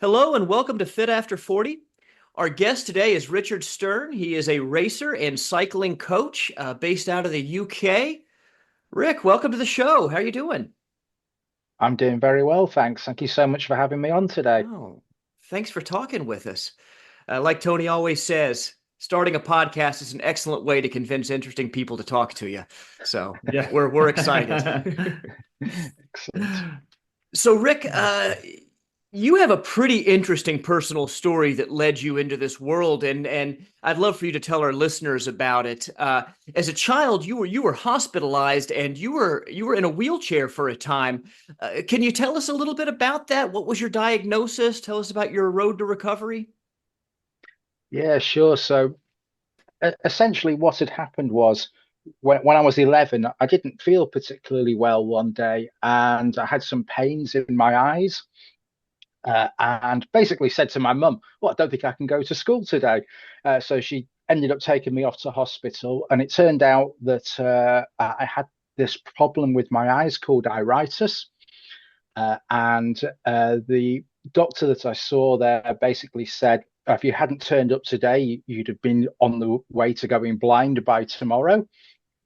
Hello and welcome to Fit After 40. Our guest today is Ric Stern. He is a racer and cycling coach based out of the UK. Ric, welcome to the show. How are you doing? I'm doing very well, thanks. Thank you so much for having me on today. Oh, thanks for talking with us. Like Tony always says, starting a podcast is an excellent way to convince interesting people to talk to you. So Yeah. we're excited. Excellent. So, Ric, you have a pretty interesting personal story that led you into this world, and I'd love for you to tell our listeners about it. As a child, you were hospitalized, and you were in a wheelchair for a time. Can you tell us a little bit about that? What was your diagnosis? Tell us about your road to recovery. Yeah, sure. So essentially, what had happened was when I was 11, I didn't feel particularly well one day, and I had some pains in my eyes. And basically said to my mum, "Well, I don't think I can go to school today." So she ended up taking me off to hospital, and it turned out that I had this problem with my eyes called iritis. And the doctor that I saw there basically said, if you hadn't turned up today, you'd have been on the way to going blind by tomorrow,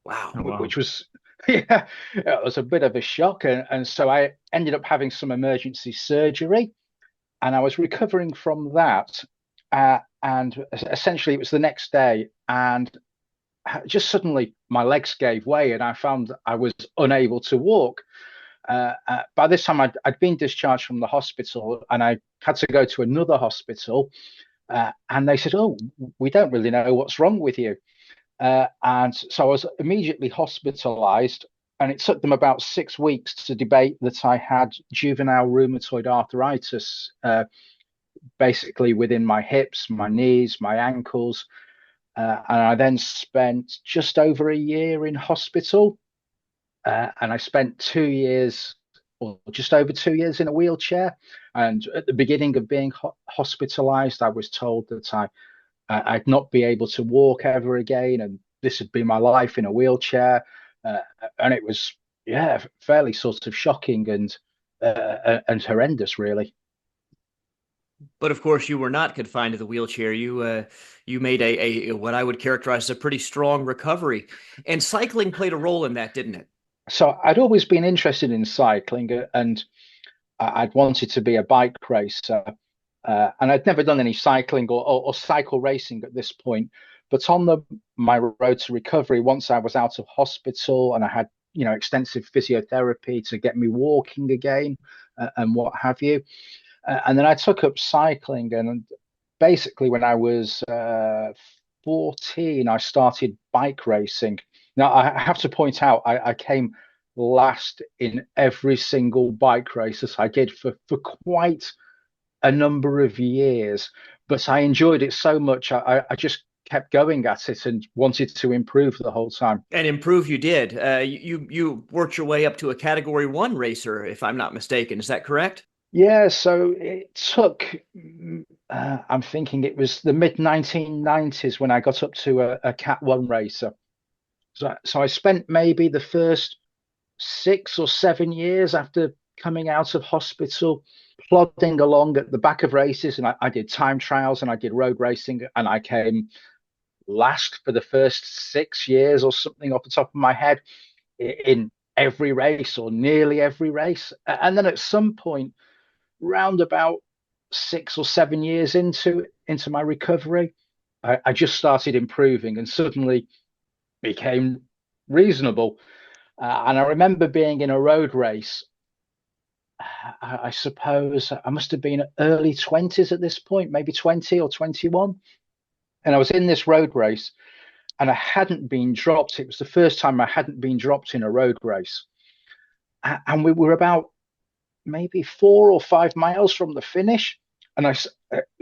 Wow. Oh, wow. which was, yeah, it was a bit of a shock. And so I ended up having some emergency surgery, and I was recovering from that. And essentially, it was the next day, and just suddenly my legs gave way, and I found I was unable to walk. By this time, I'd been discharged from the hospital, and I had to go to another hospital. And they said, "Oh, we don't really know what's wrong with you." And so I was immediately hospitalized, and it took them about 6 weeks to debate that I had juvenile rheumatoid arthritis, basically within my hips, my knees, my ankles. And I then spent just over a year in hospital. And I spent 2 years, or just over 2 years, in a wheelchair. And at the beginning of being hospitalized, I was told that I'd not be able to walk ever again, and this would be my life in a wheelchair. Uh, and it was, yeah, fairly sort of shocking and horrendous, really. But of course, you were not confined to the wheelchair. You made a what I would characterize as a pretty strong recovery, and cycling played a role in that, didn't it? So I'd always been interested in cycling, and I'd wanted to be a bike racer. And I'd never done any cycling or cycle racing at this point. But on my road to recovery, once I was out of hospital and I had, extensive physiotherapy to get me walking again, and what have you. And then I took up cycling, and basically when I was 14, I started bike racing. Now, I have to point out, I came last in every single bike race that I did for quite a number of years, but I enjoyed it so much. I just kept going at it and wanted to improve the whole time. And improve you did. You worked your way up to a Category One racer, if I'm not mistaken. Is that correct? Yeah, so it took, I'm thinking it was the mid 1990s when I got up to a Cat 1 racer. So I spent maybe the first 6 or 7 years after coming out of hospital, plodding along at the back of races. And I did time trials and I did road racing, and I came last for the first 6 years or something off the top of my head in every race or nearly every race. And then at some point, round about 6 or 7 years into my recovery, I just started improving and suddenly became reasonable. And I remember being in a road race. I suppose I must have been early 20s at this point, maybe 20 or 21. And I was in this road race, and I hadn't been dropped. It was the first time I hadn't been dropped in a road race. And we were about maybe 4 or 5 miles from the finish. And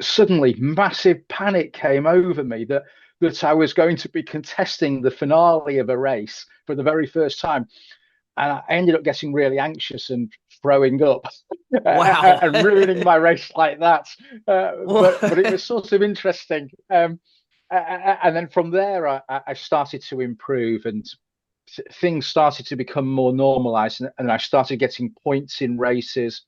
suddenly massive panic came over me that I was going to be contesting the finale of a race for the very first time. And I ended up getting really anxious and throwing up Wow. and ruining my race like that. But it Well, was sort of interesting. And then from there, I started to improve, and things started to become more normalized, and I started getting points in races.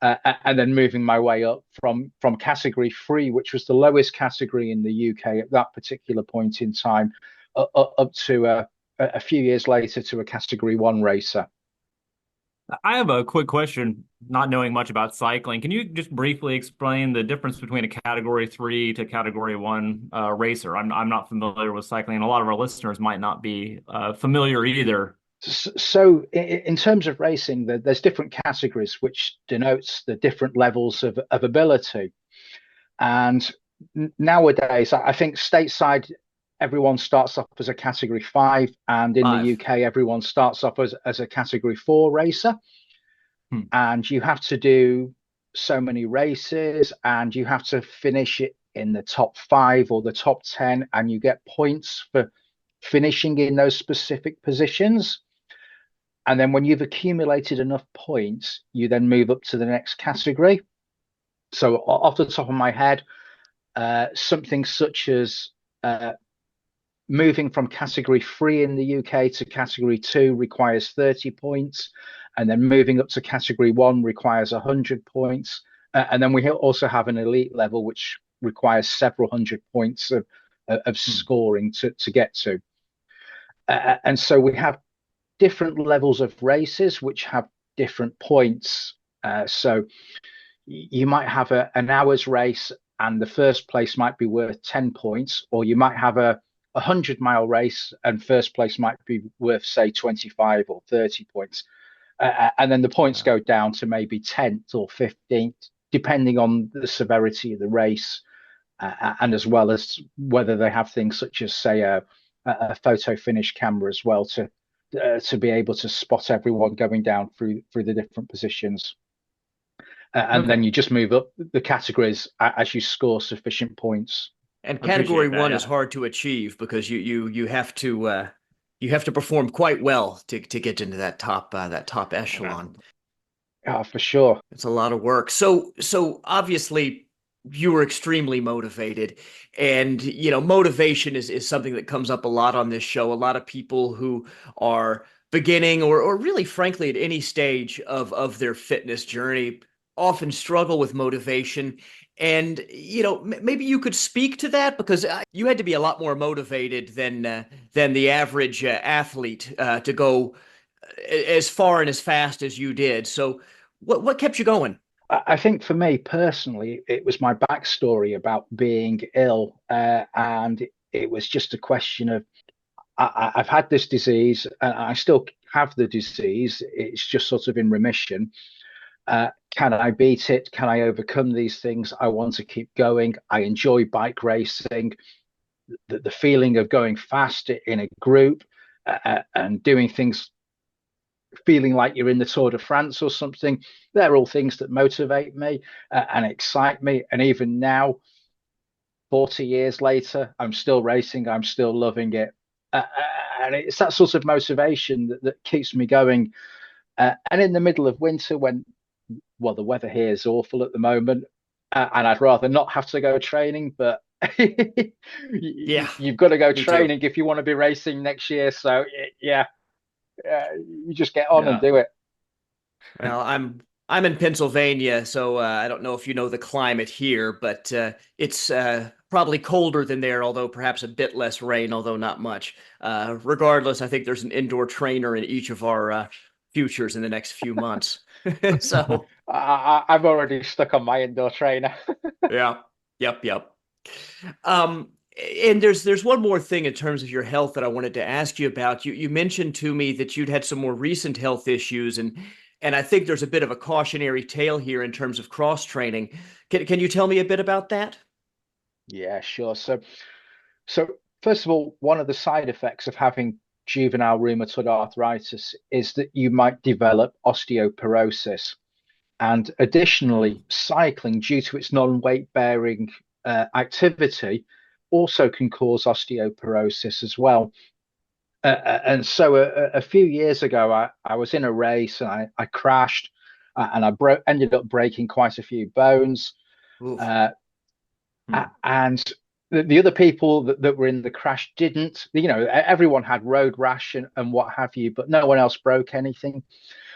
and then moving my way up from category 3, which was the lowest category in the UK at that particular point in time, up to a few years later to a category 1 racer. I have a quick question, not knowing much about cycling. Can you just briefly explain the difference between a category three to category one racer? I'm not familiar with cycling, and a lot of our listeners might not be familiar either. So, in terms of racing, there's different categories which denotes the different levels of ability. And nowadays, I think stateside, everyone starts off as a category 5, and in the Five. UK, everyone starts off as a category 4 racer. Hmm. And you have to do so many races, and you have to finish it in the top 5 or the top 10, and you get points for finishing in those specific positions. And then when you've accumulated enough points, you then move up to the next category. So off the top of my head, something such as moving from category 3 in the UK to category 2 requires 30 points. And then moving up to category 1 requires 100 points. And then we also have an elite level, which requires several hundred points of scoring to get to. And so we have different levels of races which have different points. So you might have an hour's race and the first place might be worth 10 points, or you might have a 100-mile race and first place might be worth, say, 25 or 30 points. And then the points go down to maybe 10th or 15th, depending on the severity of the race, and as well as whether they have things such as, say, a photo finish camera as well to be able to spot everyone going down through the different positions. And then you just move up the categories as you score sufficient points. And category Appreciate that, one yeah. is hard to achieve because you have to perform quite well to get into that top echelon. Yeah, for sure. It's a lot of work. So obviously you were extremely motivated, and motivation is something that comes up a lot on this show. A lot of people who are beginning or really frankly at any stage of their fitness journey often struggle with motivation. And maybe you could speak to that, because you had to be a lot more motivated than the average athlete to go as far and as fast as you did. So what kept you going? I think for me personally, it was my backstory about being ill, and it was just a question of I've had this disease, and I still have the disease. It's just sort of in remission. Can I beat it? Can I overcome these things? I want to keep going. I enjoy bike racing. The feeling of going fast in a group and doing things, feeling like you're in the Tour de France or something. They're all things that motivate me and excite me. And even now, 40 years later, I'm still racing. I'm still loving it. And it's that sort of motivation that keeps me going. And in the middle of winter, when, well, the weather here is awful at the moment, and I'd rather not have to go training, but Yeah, you've got to go me too. training if you want to be racing next year. So yeah, you just get on and Yeah. do it. Well, I'm in Pennsylvania, so I don't know if you know the climate here, but it's probably colder than there, although perhaps a bit less rain, although not much. Regardless, I think there's an indoor trainer in each of our futures in the next few months. So, I've already stuck on my indoor trainer. yeah, yep. Um, and there's one more thing in terms of your health that I wanted to ask you about. You mentioned to me that you'd had some more recent health issues, and I think there's a bit of a cautionary tale here in terms of cross training. Can you tell me a bit about that? Yeah, sure. So first of all, one of the side effects of having juvenile rheumatoid arthritis is that you might develop osteoporosis. And additionally, cycling, due to its non-weight bearing activity, also can cause osteoporosis as well. And so a few years ago, I was in a race and I crashed, and I ended up breaking quite a few bones. Oof. Uh, and the other people that were in the crash didn't. Everyone had road rash and what have you, but no one else broke anything.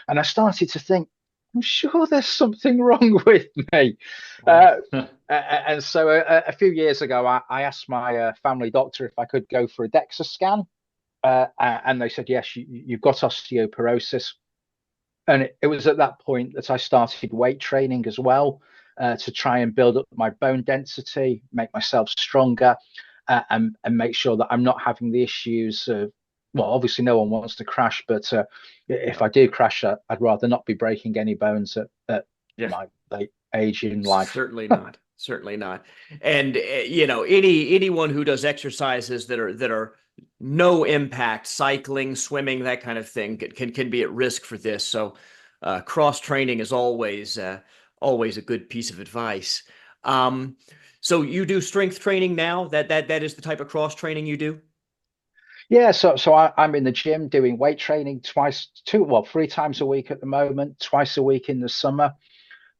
And I started to think, I'm sure there's something wrong with me. Wow. And so a few years ago, I asked my family doctor if I could go for a DEXA scan. And they said, yes, you've got osteoporosis. And it was at that point that I started weight training as well, to try and build up my bone density, make myself stronger, and make sure that I'm not having the issues of, well, obviously no one wants to crash, but if I do crash, I'd rather not be breaking any bones at Yeah. my late age in life. Certainly not. Certainly not. And anyone who does exercises that are no impact, cycling, swimming, that kind of thing, can be at risk for this. So cross training is always a good piece of advice. So you do strength training now? That is the type of cross training you do? Yeah, so I'm in the gym doing weight training three times a week at the moment, twice a week in the summer.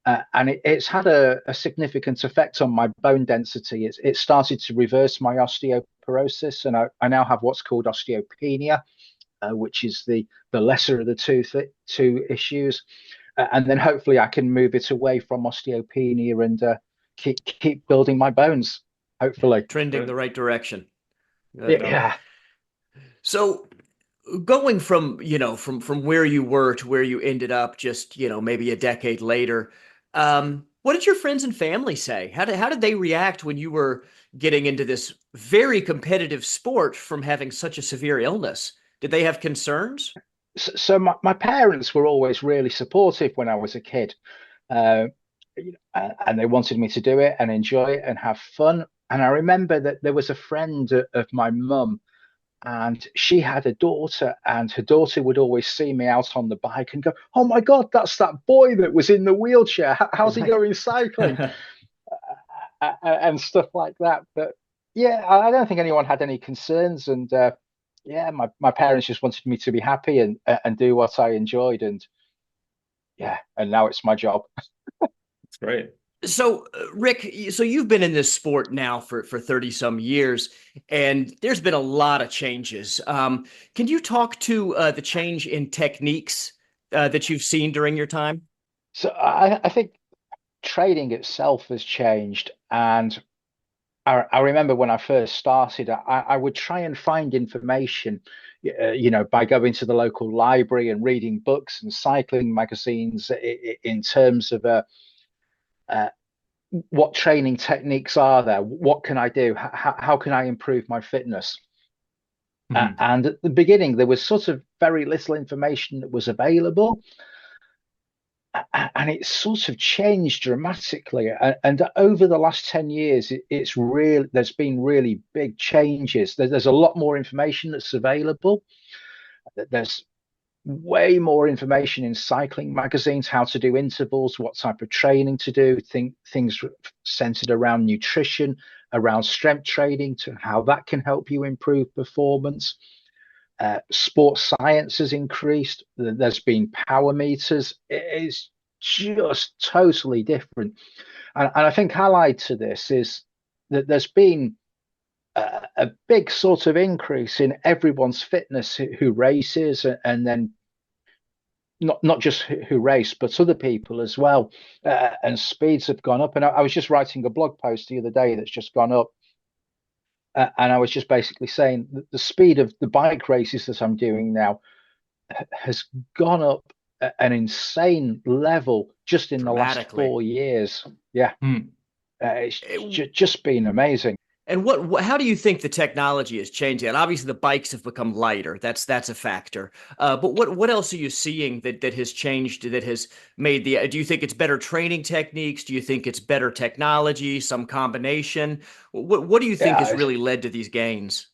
And it's had a significant effect on my bone density. It started to reverse my osteoporosis, and I now have what's called osteopenia, which is the lesser of the two issues. And then hopefully I can move it away from osteopenia and keep building my bones, hopefully. Trending the right direction. Good. Yeah. So going from, from where you were to where you ended up just, maybe a decade later, what did your friends and family say? How did they react when you were getting into this very competitive sport from having such a severe illness? Did they have concerns? So my parents were always really supportive when I was a kid. Uh, and they wanted me to do it and enjoy it and have fun. And I remember that there was a friend of my mum, and she had a daughter, and her daughter would always see me out on the bike and go, "Oh my God, that's that boy that was in the wheelchair. How's he going cycling?" And stuff like that. But yeah, I don't think anyone had any concerns. And yeah, my parents just wanted me to be happy and do what I enjoyed. And yeah, and now it's my job. That's great. So, Ric, so you've been in this sport now for 30 some years, and there's been a lot of changes. Can you talk to the change in techniques that you've seen during your time? So I think trading itself has changed. And I remember when I first started, I would try and find information, by going to the local library and reading books and cycling magazines in terms of uh, what training techniques are there, what can I do, how can I improve my fitness. Mhm. And at the beginning, there was sort of very little information that was available. And it's sort of changed dramatically. And over the last 10 years, there's been really big changes. There's a lot more information that's available. There's way more information in cycling magazines, how to do intervals, what type of training to do, things centered around nutrition, around strength training, to how that can help you improve performance. Sports science has increased. There's been power meters. It is just totally different. And I think allied to this is that there's been a big sort of increase in everyone's fitness who races, and then not just who race, but other people as well. And speeds have gone up. And I was just writing a blog post the other day that's just gone up. And I was just basically saying that the speed of the bike races that I'm doing now has gone up at an insane level just in the last Dramatically. 4 years. Yeah, Hmm. it's Eh, just been amazing. And how do you think the technology is changing? And obviously, the bikes have become lighter. That's a factor. But what else are you seeing that has changed? That has made the? Do you think it's better training techniques? Do you think it's better technology? Some combination? What do you think has Yeah, really led to these gains?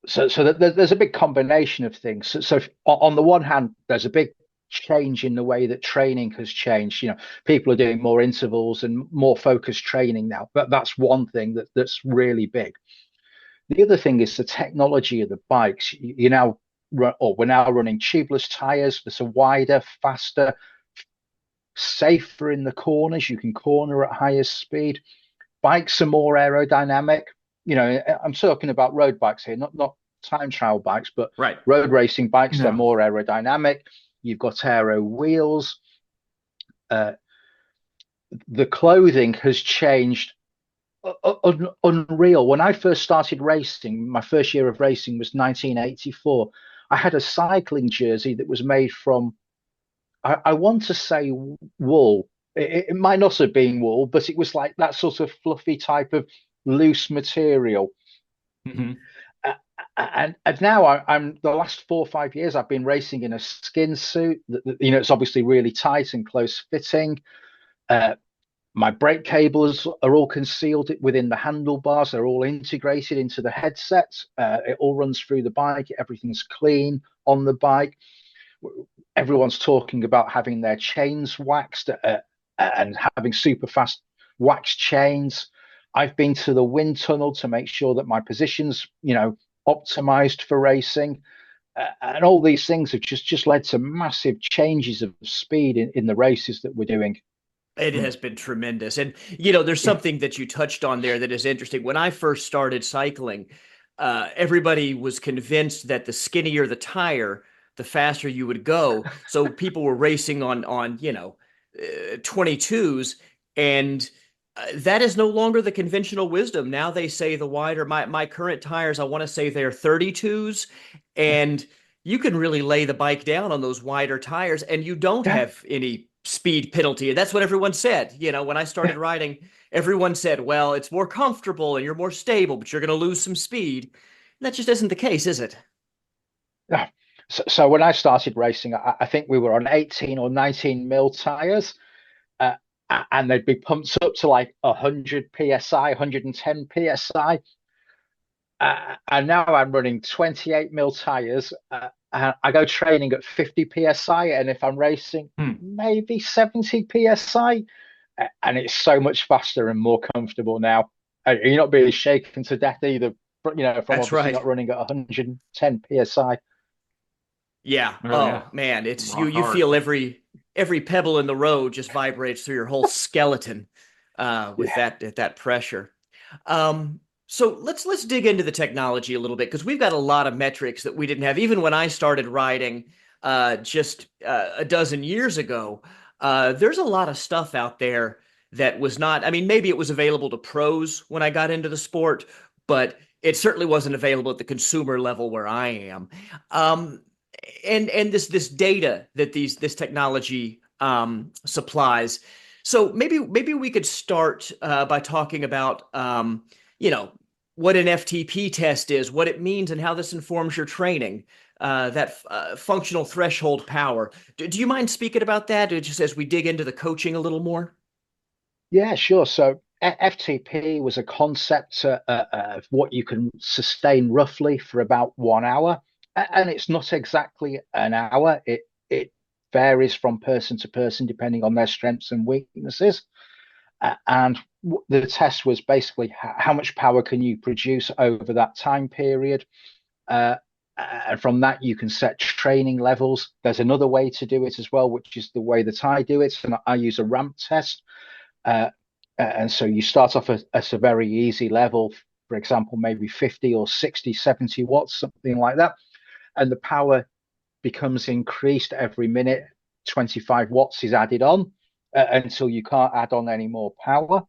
so there's a big combination of things. So on the one hand, there's a big change in the way that training has changed. People are doing more intervals and more focused training now. But that's one thing that's really big. The other thing is the technology of the bikes. We're now running tubeless tires that are wider, faster, safer in the corners. You can corner at higher speed. Bikes are more aerodynamic. I'm talking about road bikes here, not time trial bikes, but Right. road racing bikes. They're Yeah. more aerodynamic. You've got aero wheels. uh, the clothing has changed unreal. When I first started racing, my first year of racing was 1984. I had a cycling jersey that was made from, I want to say wool. It might not have been wool, but it was like that sort of fluffy type of loose material. Hmm. And now I'm the last 4 or 5 years I've been racing in a skin suit that it's obviously really tight and close fitting. Uh, my brake cables are all concealed within the handlebars. They're all integrated into the headset. It all runs through the bike. Everything's clean on the bike. Everyone's talking about having their chains waxed and having super fast wax chains. I've been to the wind tunnel to make sure that my position's, optimized for racing. And all these things have just led to massive changes of speed in the races that we're doing. It has been tremendous. And, there's Yeah. something that you touched on there that is interesting. When I first started cycling, everybody was convinced that the skinnier the tire, the faster you would go. So people were racing on 22s, and that is no longer the conventional wisdom. Now they say the wider my current tires, I want to say they're 32s, and you can really lay the bike down on those wider tires, and you don't Yeah. have any speed penalty. That's what everyone said. When I started riding, everyone said, well, it's more comfortable and you're more stable, but you're going to lose some speed. That just isn't the case, is it? Yeah. So when I started racing, I think we were on 18 or 19 mil tires, uh, and they'd be pumped up to like 100 psi, 110 psi. And now I'm running 28 mil tires. And I go training at 50 psi, and if I'm racing, maybe 70 psi. And it's so much faster and more comfortable now. You're not being shaken to death either, from That's obviously right. not running at 110 psi. Yeah. Oh yeah, Oh man, it's you rock you hard. feel every pebble in the road just vibrates through your whole skeleton with Yeah. that pressure. So let's dig into the technology a little bit because we've got a lot of metrics that we didn't have even when I started riding just a dozen years ago. There's a lot of stuff out there that was not. I mean, maybe it was available to pros when I got into the sport, but it certainly wasn't available at the consumer level where I am. Um, and this data that this technology supplies. So maybe we could start by talking about you know what an FTP test is, what it means, and how this informs your training. That functional threshold power. Do you mind speaking about that, just as we dig into the coaching a little more? Yeah, sure. So FTP was a concept of what you can sustain roughly for about 1 hour, and it's not exactly an hour. It varies from person to person depending on their strengths and weaknesses. And the test was basically how much power can you produce over that time period. Uh, and from that, you can set training levels. There's another way to do it as well, which is the way that I do it. And I use a ramp test. Uh, and so you start off at a very easy level, for example, maybe 50 or 60, 70 watts, something like that. And the power becomes increased every minute. 25 watts is added on until you can't add on any more power.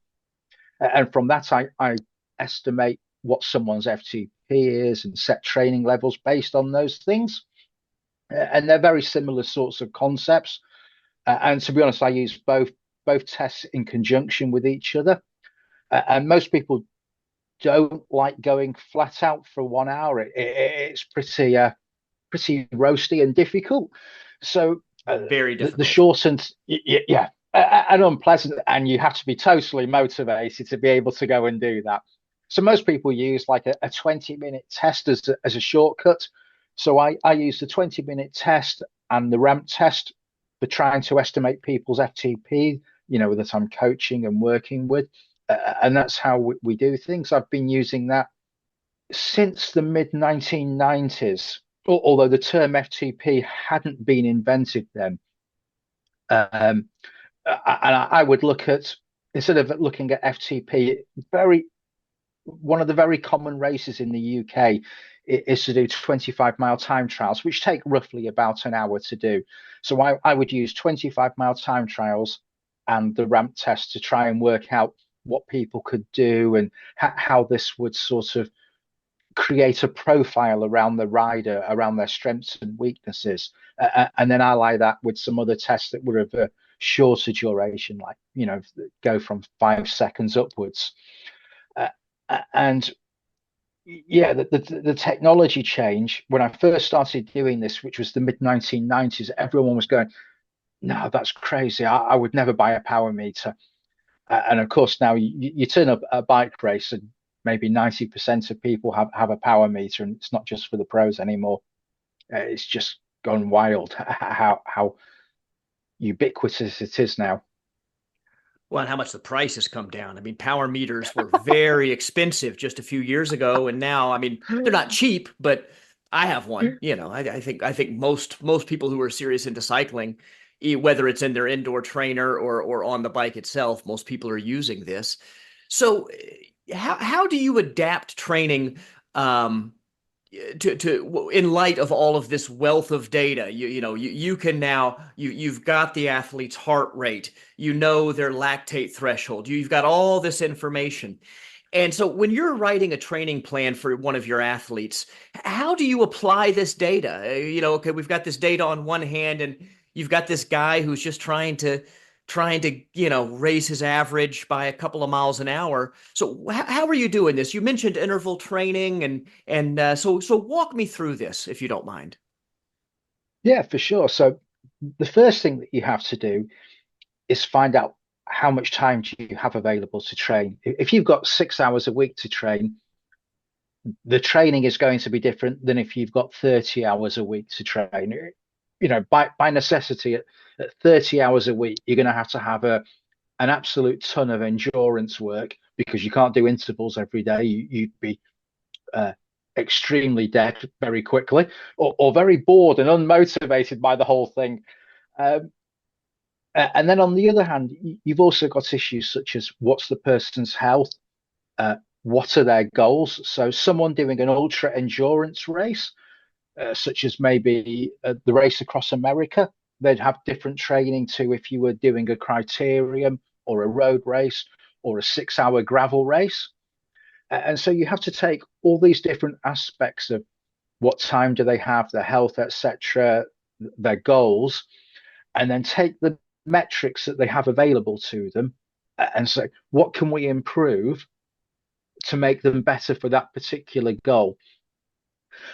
And from that, I estimate what someone's FTP is and set training levels based on those things. And they're very similar sorts of concepts. And to be honest, I use both tests in conjunction with each other. And most people don't like going flat out for 1 hour. It's pretty roasty and difficult. So Very the difficult. short and yeah, and unpleasant, and you have to be totally motivated to be able to go and do that. So most people use like a 20-minute test as a shortcut. So I use the 20-minute test and the ramp test for trying to estimate people's FTP, that I'm coaching and working with. And that's how we do things. I've been using that since the mid 1990s, although the term FTP hadn't been invented then. Um, and I would look at, instead of looking at FTP, one of the very common races in the UK is to do 25-mile time trials, which take roughly about an hour to do. So I would use 25-mile time trials and the ramp test to try and work out what people could do and how this would sort of create a profile around the rider, around their strengths and weaknesses, and then ally that with some other tests that were of a shorter duration, like, you know, go from 5 seconds upwards. And yeah, the technology change, when I first started doing this, which was the mid 1990s, everyone was going, no, that's crazy. I would never buy a power meter. And of course, now you turn up a bike race and maybe 90% of people have a power meter, and it's not just for the pros anymore. It's just gone wild how ubiquitous it is now. Well, and how much the price has come down. I mean, power meters were very expensive just a few years ago, and now, I mean, they're not cheap, but I have one. You know, I think most people who are serious into cycling, whether it's in their indoor trainer or on the bike itself, most people are using this. So, how do you adapt training to in light of all of this wealth of data? You can now you've got the athlete's heart rate, you know their lactate threshold, you've got all this information. And so when you're writing a training plan for one of your athletes, how do you apply this data? Okay, we've got this data on one hand, and you've got this guy who's just trying to raise his average by a couple of miles an hour. So how are you doing this? You mentioned interval training, and so walk me through this if you don't mind. Yeah, for sure. So the first thing that you have to do is find out how much time do you have available to train. If you've got 6 hours a week to train, the training is going to be different than if you've got 30 hours a week to train. By necessity, at 30 hours a week, you're going to have an absolute ton of endurance work, because you can't do intervals every day. You'd be extremely dead very quickly, or very bored and unmotivated by the whole thing. And then on the other hand, you've also got issues such as, what's the person's health? What are their goals? So someone doing an ultra endurance race, such as maybe the race across America, they'd have different training to if you were doing a criterium or a road race or a 6 hour gravel race. And so you have to take all these different aspects of what time do they have, their health, etc., their goals, and then take the metrics that they have available to them and say, what can we improve to make them better for that particular goal?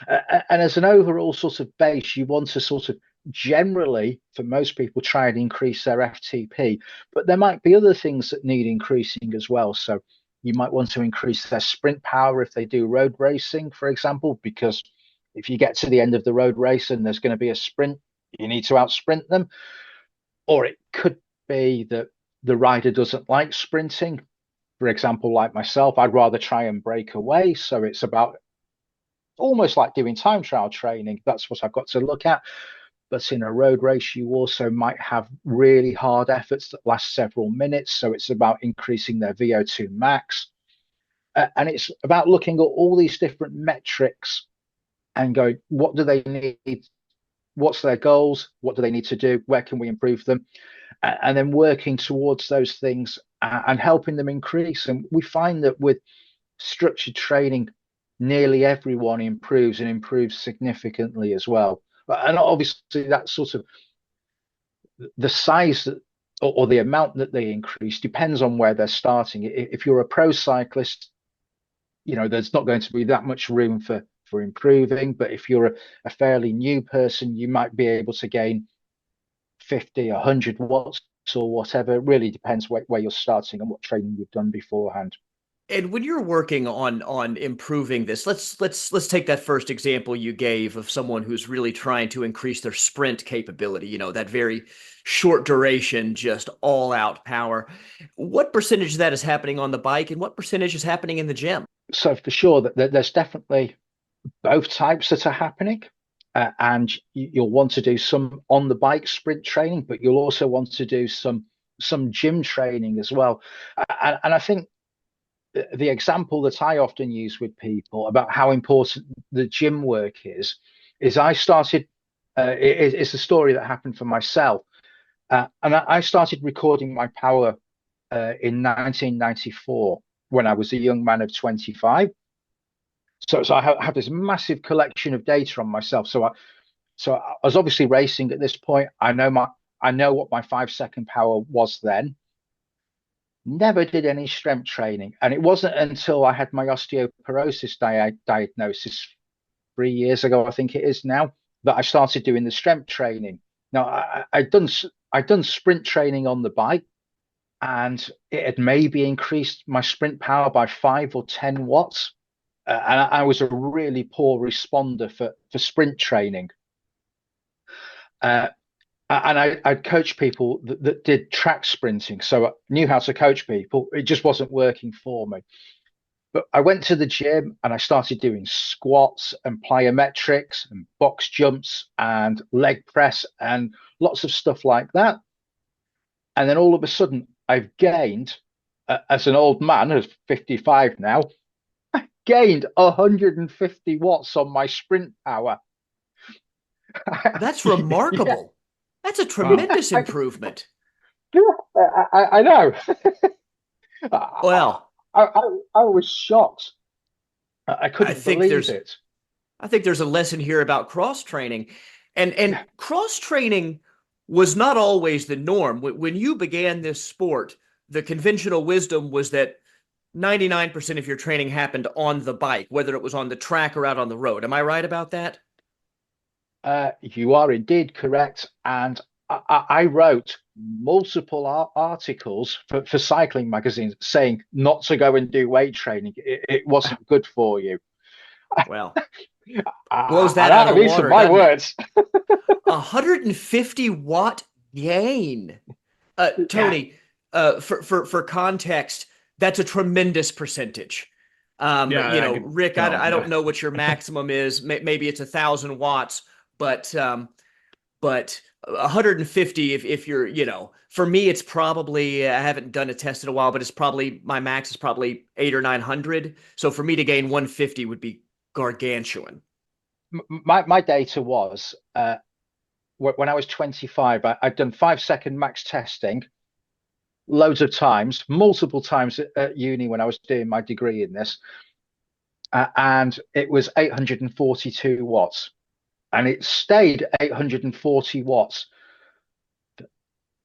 And as an overall sort of base, you want to sort of generally, for most people, try and increase their FTP, but there might be other things that need increasing as well. So you might want to increase their sprint power if they do road racing, for example, because if you get to the end of the road race and there's going to be a sprint, you need to outsprint them. Or it could be that the rider doesn't like sprinting. For example, like myself, I'd rather try and break away. So it's about almost like doing time trial training. That's what I've got to look at. But in a road race, you also might have really hard efforts that last several minutes. So it's about increasing their VO2 max. And it's about looking at all these different metrics and going, what do they need? What's their goals? What do they need to do? Where can we improve them? And then working towards those things and helping them increase. And we find that with structured training, nearly everyone improves, and improves significantly as well. And obviously that's sort of the size that, or the amount that they increase, depends on where they're starting. If you're a pro cyclist, there's not going to be that much room for improving. But if you're a fairly new person, you might be able to gain 50, 100 watts or whatever. It really depends where you're starting and what training you've done beforehand. And when you're working on improving this, let's take that first example you gave of someone who's really trying to increase their sprint capability, that very short duration, just all out power. What percentage of that is happening on the bike, and what percentage is happening in the gym? So for sure that there's definitely both types that are happening. And you'll want to do some on the bike sprint training, but you'll also want to do some gym training as well. And I think the example that I often use with people about how important the gym work is I started, it's a story that happened for myself. And I started recording my power in 1994 when I was a young man of 25. So I have this massive collection of data on myself. So I was obviously racing at this point. I know what my 5 second power was then. Never did any strength training, and it wasn't until I had my osteoporosis diagnosis 3 years ago, I think it is now, that I started doing the strength training. Now I'd done sprint training on the bike, and it had maybe increased my sprint power by 5 or 10 watts. And I was a really poor responder for sprint training. Uh, and I'd coach people that did track sprinting, so I knew how to coach people. It just wasn't working for me. But I went to the gym and I started doing squats and plyometrics and box jumps and leg press and lots of stuff like that. And then all of a sudden, I've gained, as an old man of 55 now, I gained 150 watts on my sprint power. That's Yeah, remarkable. That's a Wow. tremendous improvement. I know. Well, I was shocked. I I couldn't think believe there's it. I think there's a lesson here about cross training. And Yeah. cross training was not always the norm. When you began this sport, the conventional wisdom was that 99% of your training happened on the bike, whether it was on the track or out on the road. Am I right about that? You are indeed correct. And I wrote multiple articles for cycling magazines saying not to go and do weight training. It wasn't good for you. Well, blows that out And of the these are water, my doesn't it? words. 150-watt gain. Yeah, Tony, for context, that's a tremendous percentage. Yeah, I could Rick, tell. I don't Yeah. know what your maximum is. Maybe it's 1,000 watts, but 150 if you're, for me, it's probably, I haven't done a test in a while, but it's probably, my max is probably 8 or 900. So for me to gain 150 would be gargantuan. my data was when I was 25, I'd done 5 second max testing loads of times, multiple times at uni when I was doing my degree in this, and it was 842 watts, and it stayed 840 watts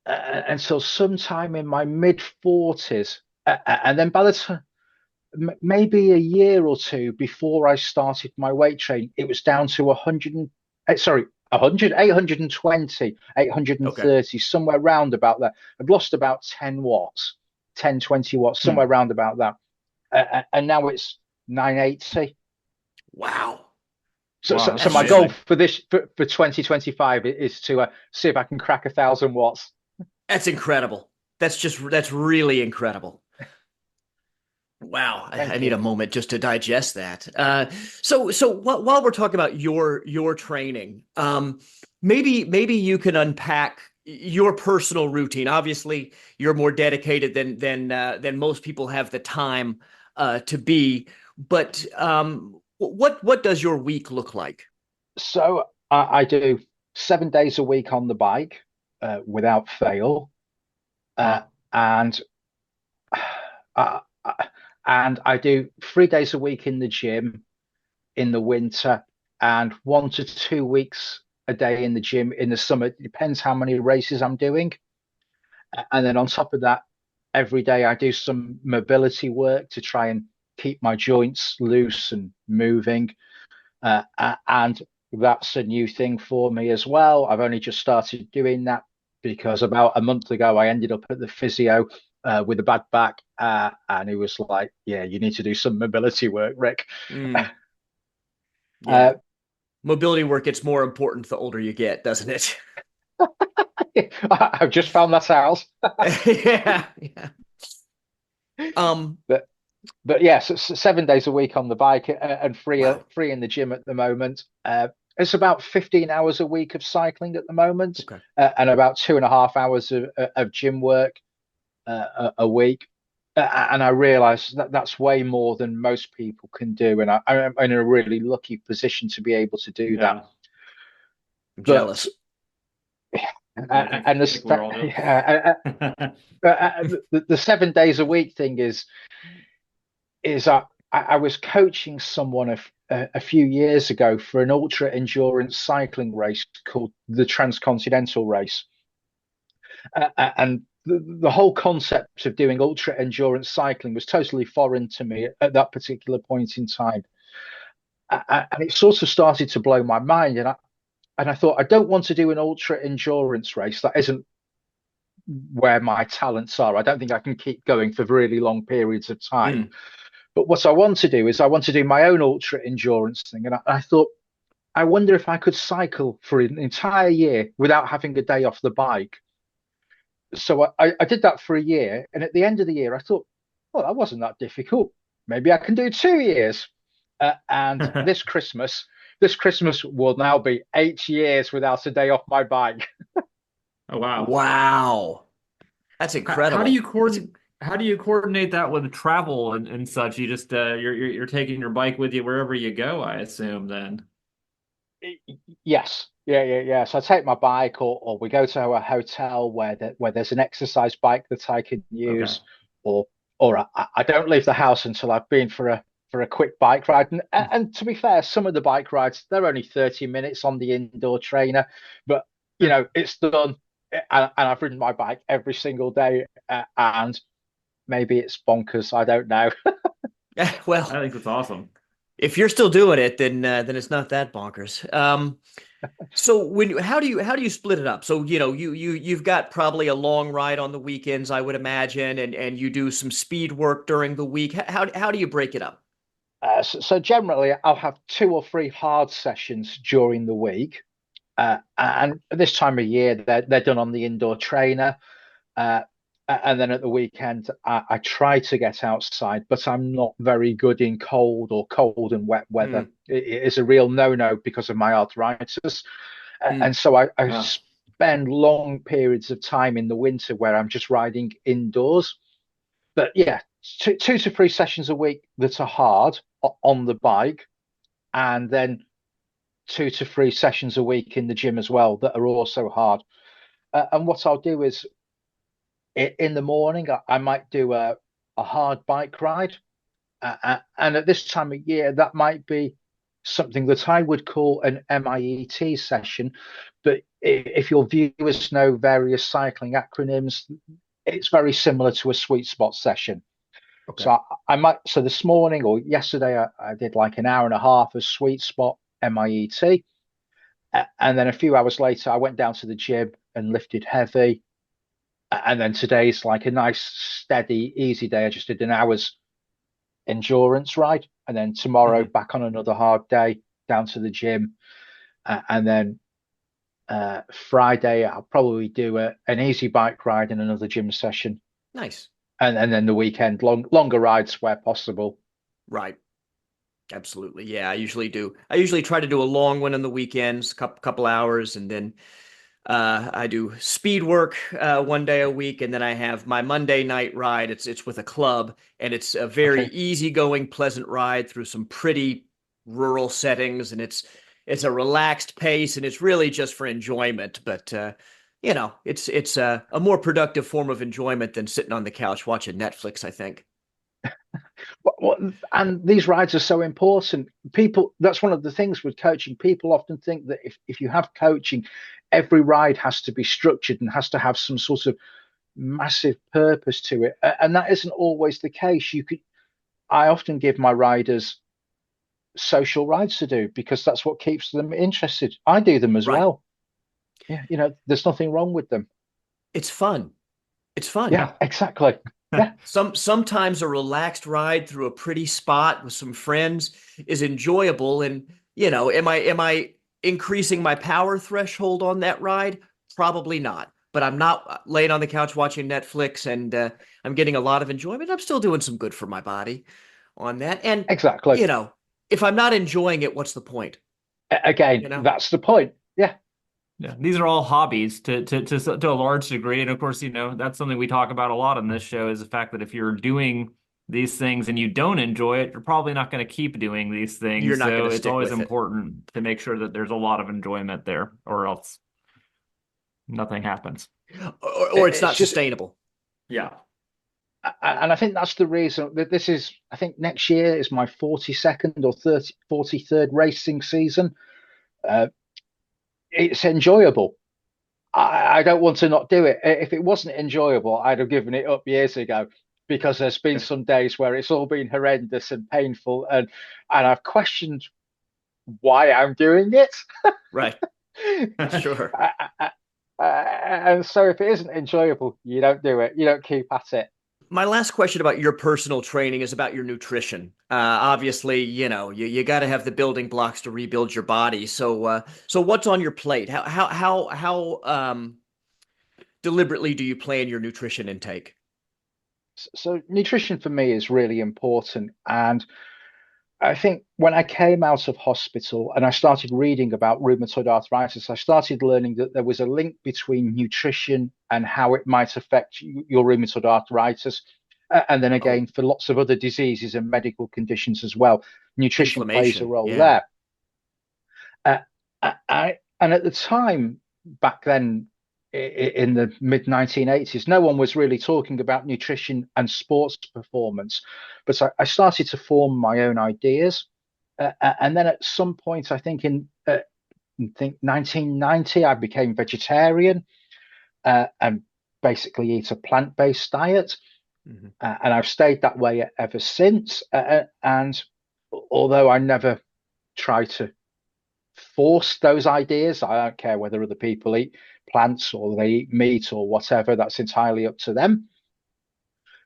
until sometime in my mid 40s, and then by the time maybe a year or two before I started my weight training, it was down to 100, sorry, 100, 820, Okay. 830, somewhere round about that. I've lost about 10 watts, 10, 20 watts, Hmm. somewhere round about that. And now it's 980. Wow. Wow, that's So That's my just goal amazing. for 2025 is to see if I can crack 1,000 watts. That's incredible. That's really incredible. Wow, I Thank need you. a moment just to digest that. While we're talking about your training, maybe you can unpack your personal routine. Obviously, you're more dedicated than most people have the time to be. But what does your week look like? So I do 7 days a week on the bike without fail. Uh, Wow. and uh, and I do 3 days a week in the gym in the winter, and 1 to 2 weeks a day in the gym in the summer. It depends how many races I'm doing. And then on top of that, every day I do some mobility work to try and keep my joints loose and moving. And that's a new thing for me as well. I've only just started doing that because about a month ago I ended up at the physio with a bad back, and he was like, "Yeah, you need to do some mobility work, Rick." Mm, yeah, Uh, mobility work gets more important the older you get, doesn't it? I've just found that out. Yeah, yeah. Um, but but yes, yeah, so 7 days a week on the bike, and wow. free in the gym at the moment. It's about 15 hours a week of cycling at the moment, Okay. and about 2.5 hours of gym work a week. And I realize that that's way more than most people can do. And I'm in a really lucky position to be able to do that. Yeah, I'm But jealous. And I think we're all doing. the 7 days a week thing is I was coaching someone a few years ago for an ultra endurance cycling race called the Transcontinental Race, and the whole concept of doing ultra endurance cycling was totally foreign to me at that particular point in time, and it sort of started to blow my mind, and I thought I don't want to do an ultra endurance race. That isn't where my talents are. I don't think I can keep going for really long periods of time. Mm. But what I want to do is I want to do my own ultra endurance thing. And I thought, I wonder if I could cycle for an entire year without having a day off the bike. So I did that for a year. And at the end of the year, I thought, well, that wasn't that difficult. Maybe I can do 2 years. And this Christmas will now be 8 years without a day off my bike. Oh wow. Wow. That's How do you incredible. coordinate that with travel and such? You just you're taking your bike with you wherever you go, I assume then. Yes. Yeah. So I take my bike, or we go to a hotel where there's an exercise bike that I can Okay. use, or I don't leave the house until I've been for a quick bike ride. And to be fair, some of the bike rides they're only 30 minutes on the indoor trainer, but it's done. And I've ridden my bike every single day, and maybe it's bonkers. I don't know. I Well, think that's awesome. if you're still doing it, then it's not that bonkers. So how do you split it up? So you've got probably a long ride on the weekends, I would imagine, and you do some speed work during the week. How do you break it up? So generally, I'll have 2 or 3 hard sessions during the week, and this time of year they're done on the indoor trainer. Uh, and then at the weekend, I try to get outside, but I'm not very good in cold and wet weather. Mm, It is a real no-no because of my arthritis. mm. And so I Wow. spend long periods of time in the winter where I'm just riding indoors. But yeah, 2 to 3 sessions a week that are hard on the bike, and then 2 to 3 sessions a week in the gym as well that are also hard. And what I'll do is in the morning, I might do a hard bike ride. And at this time of year, that might be something that I would call an MIET session. But if your viewers know various cycling acronyms, it's very similar to a sweet spot session. Okay. So so this morning or yesterday, I did like an hour and a half of sweet spot MIET. And then a few hours later, I went down to the gym and lifted heavy. And then today's like a nice, steady, easy day. I just did an hour's endurance ride. And then tomorrow, Mhm. back on another hard day, down to the gym. And then Friday, I'll probably do an easy bike ride and another gym session. Nice. And then the weekend, longer rides where possible. Right. Absolutely. Yeah, I usually do. I usually try to do a long one on the weekends, couple hours, and then I do speed work 1 day a week, and then I have my Monday night ride. It's with a club, and it's a very Okay. easygoing, pleasant ride through some pretty rural settings, and it's a relaxed pace, and it's really just for enjoyment. But it's a more productive form of enjoyment than sitting on the couch watching Netflix, I think. And these rides are so important. That's one of the things with coaching. People often think that if you have coaching, every ride has to be structured and has to have some sort of massive purpose to it. And that isn't always the case. I often give my riders social rides to do because that's what keeps them interested. I do them as Right. well. Yeah, there's nothing wrong with them. It's fun. It's fun. Yeah, exactly. Yeah, Sometimes a relaxed ride through a pretty spot with some friends is enjoyable. And am I increasing my power threshold on that ride? Probably not. But I'm not laying on the couch watching Netflix, and I'm getting a lot of enjoyment. I'm still doing some good for my body on that. And exactly. you know, if I'm not enjoying it, what's the point? Again, You know? that's the point. Yeah, Yeah, these are all hobbies to a large degree, and of course, that's something we talk about a lot on this show is the fact that if you're doing these things and you don't enjoy it, you're probably not going to keep doing these You're things. not going So to it's stick always with it. important to make sure that there's a lot of enjoyment there, or else nothing happens. Or it's It's not just, sustainable. Yeah. and I think that's the reason that this is, I think next year is my 42nd or 43rd racing season. Uh, it's enjoyable. I don't want to not do it. If it wasn't enjoyable, I'd have given it up years ago, because there's been some days where it's all been horrendous and painful, and I've questioned why I'm doing it. Right. Sure. And so if it isn't enjoyable, you don't do it. You don't keep at it. My last question about your personal training is about your nutrition. Obviously, you got to have the building blocks to rebuild your body. So what's on your plate? How deliberately do you plan your nutrition intake? So nutrition for me is really important. And I think when I came out of hospital and I started reading about rheumatoid arthritis, I started learning that there was a link between nutrition and how it might affect your rheumatoid arthritis. And then Oh, again, for lots of other diseases and medical conditions as well, nutrition plays a inflammation. role Yeah. there. Uh, and at the time back then, in the mid 1980s, no one was really talking about nutrition and sports performance. But I started to form my own ideas. And then at some point, I think 1990, I became vegetarian, and basically eat a plant-based diet. Mhm. And I've stayed that way ever since. And although I never try to force those ideas. I don't care whether other people eat plants or they eat meat or whatever. That's entirely up to them.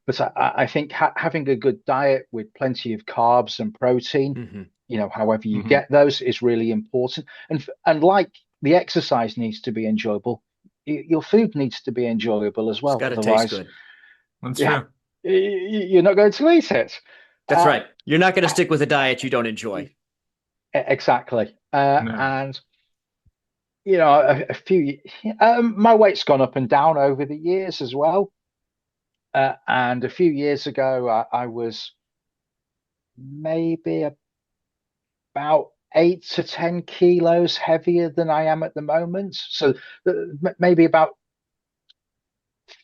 But I think having a good diet with plenty of carbs and protein, Mhm. however you Hmm. get those, is really important. And like the exercise needs to be enjoyable, your food needs to be enjoyable as It's well. got to taste Otherwise, good. That's yeah, true. you're not going to eat it. That's Uh, right. You're not going to stick with a diet you don't enjoy. exactly. No. And a few, my weight's gone up and down over the years as well. And a few years ago, I was maybe about 8 to 10 kilos heavier than I am at the moment. So maybe about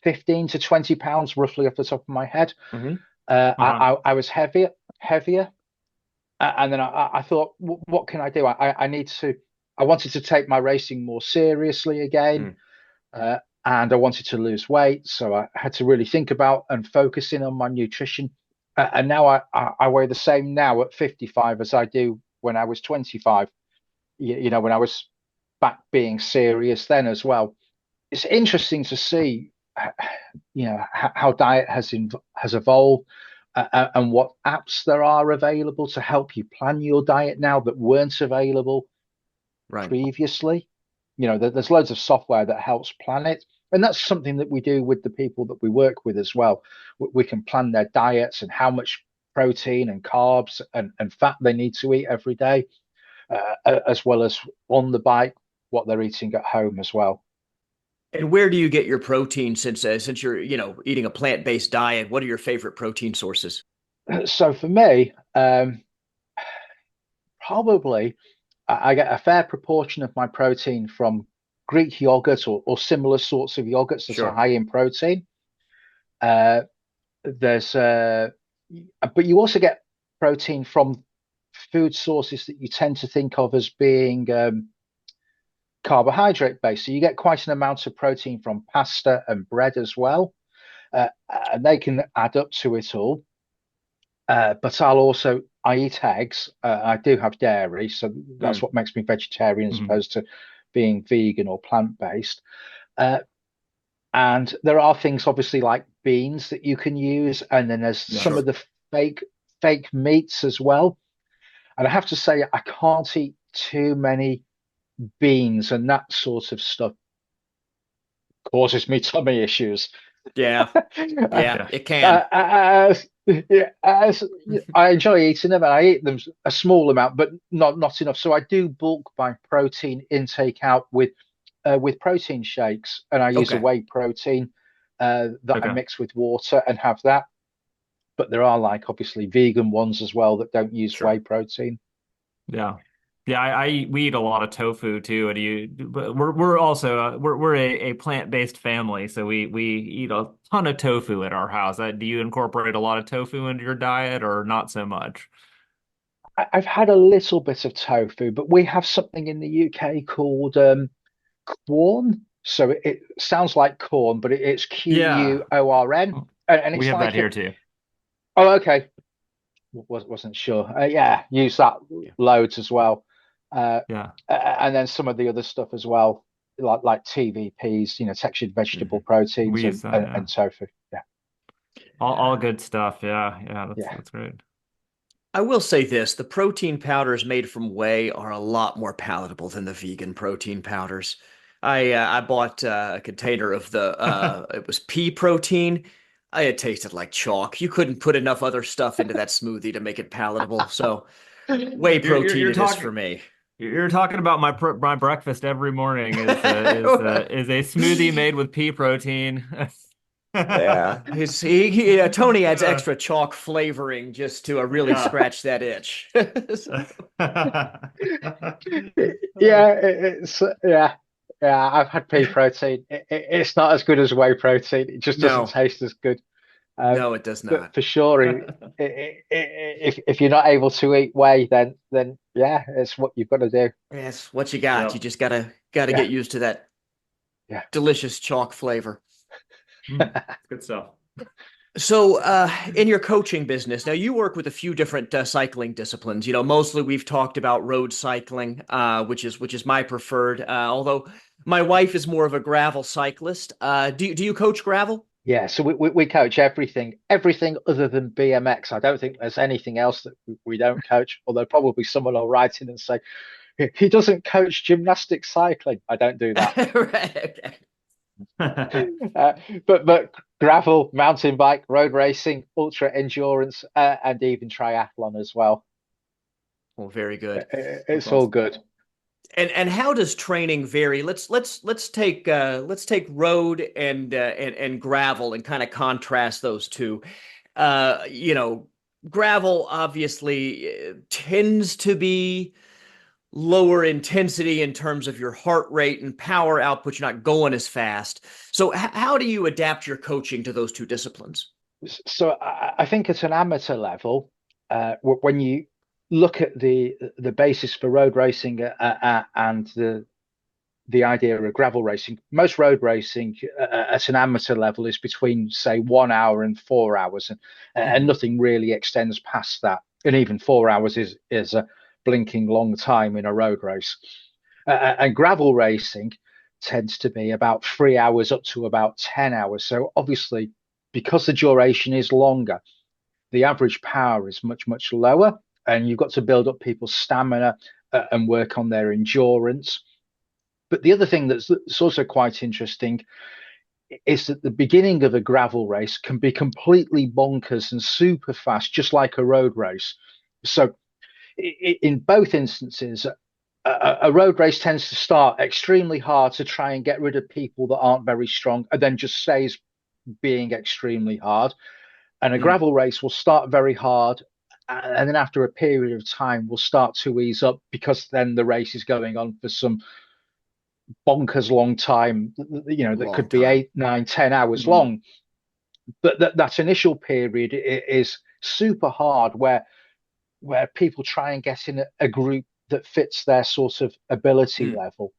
15 to 20 pounds, roughly off the top of my head. Hmm. Uh-huh. I was heavier. And then I thought, what can I do? I wanted to take my racing more seriously again. Mm. Uh, and I wanted to lose weight, so I had to really think about and focus in on my nutrition. And now I weigh the same now at 55 as I do when I was 25. When I was back being serious then as well. It's interesting to see, how diet has evolved, and what apps there are available to help you plan your diet now that weren't available Right. previously. There's loads of software that helps plan it. And that's something that we do with the people that we work with as well. We can plan their diets and how much protein and carbs and fat they need to eat every day, as well as on the bike, what they're eating at home as well. And where do you get your protein since you're, eating a plant-based diet? What are your favorite protein sources? So for me, probably I get a fair proportion of my protein from Greek yogurt or similar sorts of yogurts that are Sure. high in protein. Uh, there's But you also get protein from food sources that you tend to think of as being carbohydrate based. So you get quite an amount of protein from pasta and bread as well, and they can add up to it all. But I eat eggs. I do have dairy, so that's Mm. what makes me vegetarian as Hmm. opposed to being vegan or plant based. Uh, and there are things obviously like beans that you can use, and then there's Yeah. some of Sure. the fake meats as well. And I have to say, I can't eat too many beans, and that sort of stuff causes me tummy issues. Yeah. Uh, Yeah, Yeah. it can. I enjoy eating them, and I eat them a small amount, but not enough. So I do bulk my protein intake out with protein shakes, and I use a Okay. whey protein that I Okay. mix with water and have that. But there are, like, obviously vegan ones as well that don't use whey Sure. protein. Yeah. Yeah, we eat a lot of tofu too. And but we're also we're a plant-based family, so we eat a ton of tofu at our house. Do you incorporate a lot of tofu into your diet or not so much? I've had a little bit of tofu, but we have something in the UK called Quorn. So it sounds like corn, but it's Yeah, QUORN, and we it's have that like here too. oh, okay, wasn't sure. Yeah, use that Yeah. loads as well, uh, Yeah. and then some of the other stuff as well, like TVPs, textured vegetable Mhm. We proteins use and that, and, yeah. and tofu. Yeah, All good stuff. Yeah, yeah, yeah. that's great. I will say this, the protein powders made from whey are a lot more palatable than the vegan protein powders. I bought a container of the it was pea protein. It tasted like chalk. You couldn't put enough other stuff into that smoothie to make it palatable. So whey protein You're it is talking for me. you're talking about my breakfast every morning is a smoothie made with pea protein. Yeah, Tony adds extra chalk flavoring just to really Yeah. scratch that itch. Yeah, yeah. I've had pea protein. It's not as good as whey protein. It just doesn't No, taste as good. Um, no, it does but not. for sure, if you're not able to eat whey, then yeah, it's what you've got to do. Yes, what you got. You Yep. just gotta Yeah, get used to that yeah. delicious chalk flavor. Mm, good stuff. So, in your coaching business, now you work with a few different cycling disciplines. Mostly we've talked about road cycling, which is my preferred. Although my wife is more of a gravel cyclist. Do you coach gravel? Yeah, so we coach everything other than BMX. I don't think there's anything else that we don't coach, although probably someone will write in and say, he doesn't coach gymnastic cycling. I don't do that. Right. Okay. Uh, but gravel, mountain bike, road racing, ultra endurance, and even triathlon as well. Well, very good. That's It's all awesome. good. And how does training vary? Let's take road and gravel and kind of contrast those two. Uh, you know, Gravel obviously tends to be lower intensity in terms of your heart rate and power output. You're not going as fast. So how do you adapt your coaching to those two disciplines? So I think at an amateur level, when you look at the basis for road racing and the idea of gravel racing, most road racing at an amateur level is between, say, 1 hour and 4 hours, and Mhm. nothing really extends past that. And even 4 hours is a blinking long time in a road race. And gravel racing tends to be about 3 hours up to about 10 hours. So obviously, because the duration is longer, the average power is much, much lower. And you've got to build up people's stamina and work on their endurance. But the other thing that's also quite interesting is that the beginning of a gravel race can be completely bonkers and super fast, just like a road race. So, in both instances, a road race tends to start extremely hard to try and get rid of people that aren't very strong, and then just stays being extremely hard. And a Mm. gravel race will start very hard, and then after a period of time, will start to ease up because then the race is going on for some bonkers long time, that Long could be time. 8, 9, 10 hours Mm. long. But that initial period is super hard, where people try and get in a group that fits their sort of ability Mm. level.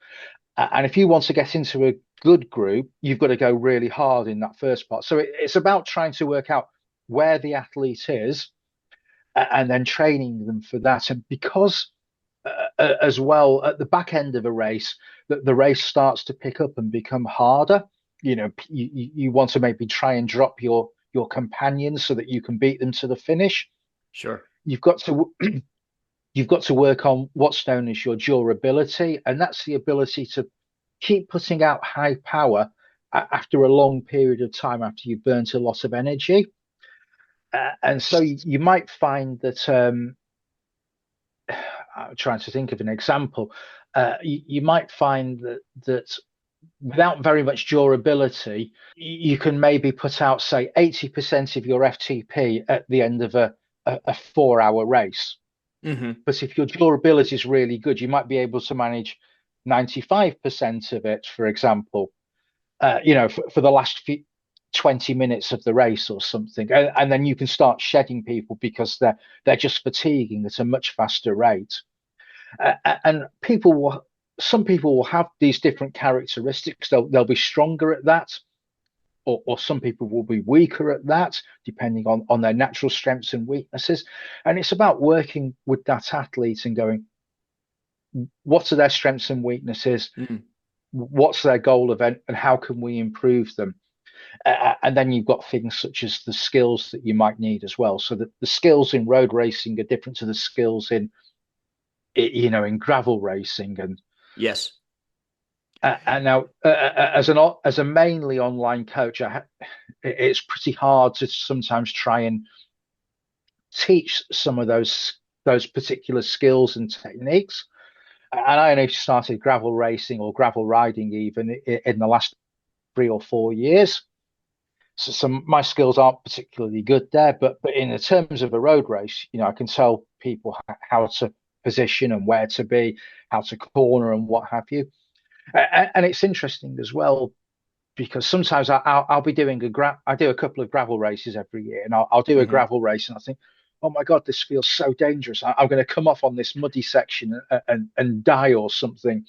And if you want to get into a good group, you've got to go really hard in that first part. So it's about trying to work out where the athlete is and then training them for that. And because as well at the back end of a race, that the race starts to pick up and become harder. You want to maybe try and drop your companions so that you can beat them to the finish. Sure. You've got to you've got to work on what's known as your durability, and that's the ability to keep putting out high power after a long period of time after you've burnt a lot of energy. And so you might find that I'm trying to think of an example. You might find that without very much durability, you can maybe put out, say, 80% of your FTP at the end of a 4 hour race. Hmm. But if your durability is really good, you might be able to manage 95% of it, for example, for the last 20 minutes of the race or something. And then you can start shedding people because they're just fatiguing at a much faster rate. And some people will have these different characteristics. They'll be stronger at that, or some people will be weaker at that, depending on their natural strengths and weaknesses. And it's about working with that athlete and going, what are their strengths and weaknesses? Hmm. What's their goal event, and how can we improve them? And then you've got things such as the skills that you might need as well. So that the skills in road racing are different to the skills in gravel racing. Yes. And now, as a mainly online coach, it's pretty hard to sometimes try and teach some of those particular skills and techniques. And I only started gravel racing or gravel riding even in the last 3 or 4 years. So my skills aren't particularly good there, but in the terms of a road race, I can tell people how to position and where to be, how to corner and what have you. And it's interesting as well because sometimes I'll be doing I do a couple of gravel races every year, and I'll do a Hmm. gravel race, and I think, oh my God, this feels so dangerous. I'm going to come off on this muddy section and die or something.